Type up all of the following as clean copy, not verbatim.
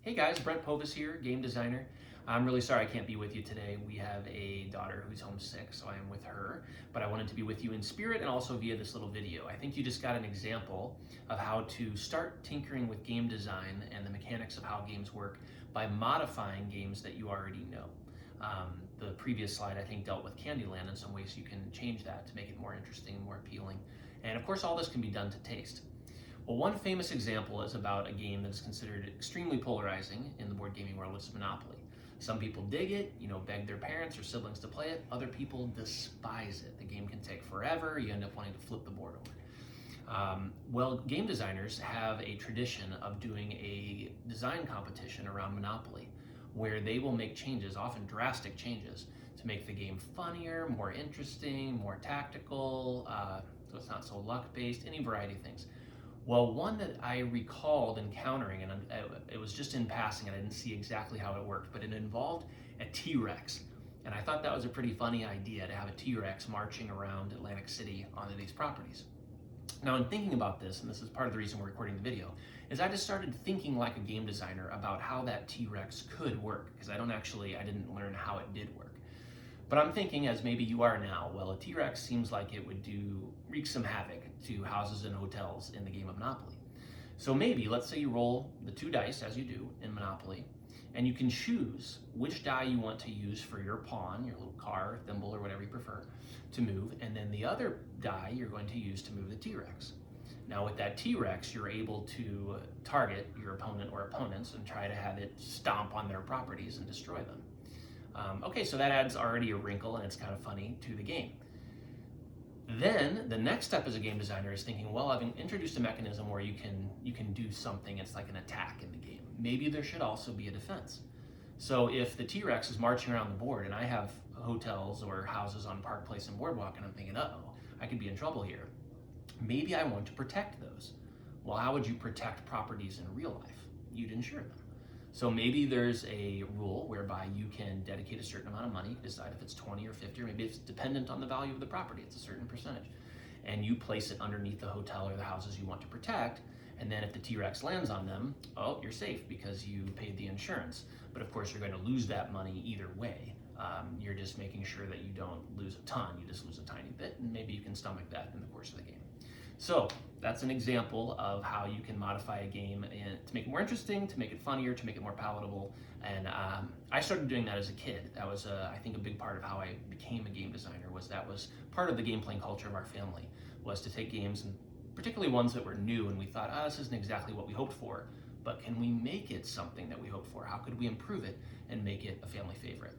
Hey guys, Brent Povis here, game designer. I'm really sorry I can't be with you today. We have a daughter who's homesick, so I am with her, but I wanted to be with you in spirit and also via this little video. I think you just got an example of how to start tinkering with game design and the mechanics of how games work by modifying games that you already know. The previous slide, I think, dealt with Candyland in some ways you can change that to make it more interesting and more appealing. And of course, all this can be done to taste. Well, one famous example is about a game that is considered extremely polarizing in the board gaming world, which is Monopoly. Some people dig it, beg their parents or siblings to play it. Other people despise it. The game can take forever. You end up wanting to flip the board over. Well, game designers have a tradition of doing a design competition around Monopoly, where they will make changes, often drastic changes, to make the game funnier, more interesting, more tactical, so it's not so luck-based, any variety of things. Well, one that I recalled encountering, and it was just in passing and I didn't see exactly how it worked, but it involved a T-Rex. And I thought that was a pretty funny idea to have a T-Rex marching around Atlantic City onto these properties. Now, in thinking about this, and this is part of the reason we're recording the video, is I just started thinking like a game designer about how that T-Rex could work, because I didn't learn how it did work. But I'm thinking, as maybe you are now, well, a T-Rex seems like it would wreak some havoc to houses and hotels in the game of Monopoly. So maybe, let's say you roll the 2 dice, as you do in Monopoly, and you can choose which die you want to use for your pawn, your little car, thimble, or whatever you prefer, to move, and then the other die you're going to use to move the T-Rex. Now with that T-Rex, you're able to target your opponent or opponents and try to have it stomp on their properties and destroy them. Okay, so that adds already a wrinkle and it's kind of funny to the game. Then the next step as a game designer is thinking, well, I've introduced a mechanism where you can do something. It's like an attack in the game. Maybe there should also be a defense. So if the T-Rex is marching around the board and I have hotels or houses on Park Place and Boardwalk and I'm thinking, uh-oh, I could be in trouble here. Maybe I want to protect those. Well, how would you protect properties in real life? You'd insure them. So maybe there's a rule whereby you can dedicate a certain amount of money, decide if it's 20 or 50, or maybe it's dependent on the value of the property, it's a certain percentage. And you place it underneath the hotel or the houses you want to protect, and then if the T-Rex lands on them, oh, you're safe because you paid the insurance. But of course, you're going to lose that money either way. You're just making sure that you don't lose a ton, you just lose a tiny bit, and maybe you can stomach that in the course of the game. So that's an example of how you can modify a game to make it more interesting, to make it funnier, to make it more palatable. And I started doing that as a kid. That was, I think, a big part of how I became a game designer. That was part of the game playing culture of our family, was to take games, and particularly ones that were new, and we thought, this isn't exactly what we hoped for, but can we make it something that we hoped for? How could we improve it and make it a family favorite?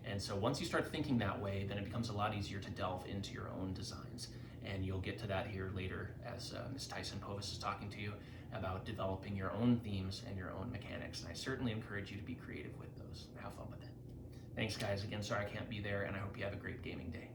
And so once you start thinking that way, then it becomes a lot easier to delve into your own designs. And you'll get to that here later as Ms. Tyson Povis is talking to you about developing your own themes and your own mechanics. And I certainly encourage you to be creative with those. Have fun with it. Thanks, guys. Again, sorry I can't be there, and I hope you have a great gaming day.